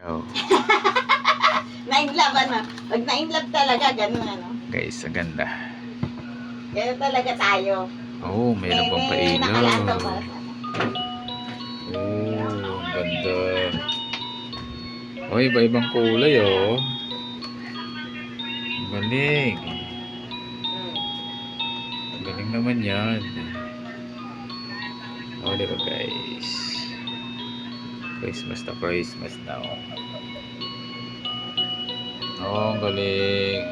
Oh, Na-inlove ano. Pag na-inlove talaga, ganun ano. guys, ang ganda. Ganun talaga tayo. Oh, mayroon pang Nakalaan daw pailaw. para sa Oh, ang ganda. Oh, iba-ibang kulay, oh. Ang galing. Ang galing naman yan. Oh, diba guys? Christmas na, oh. Oh, ang galing.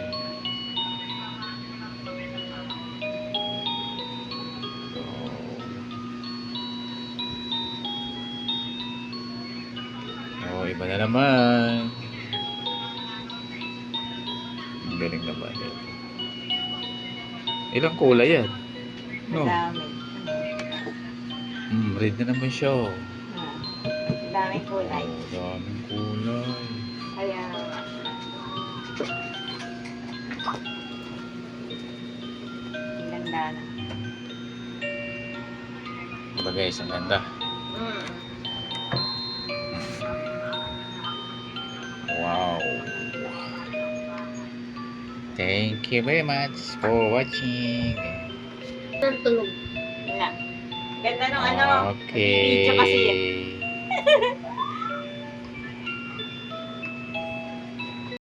Oh, iba na naman. Ang galing naman yan. Ilang kulay yan? No. Madami. Red na naman siya, oh. Daming kulay. Oh, daming kulay. Kaya, ang ganda na. Diba guys, ang ganda. Wow. Thank you very much for watching. Tulog. Na. Ganda nung ano. Okay. Video kasi yan.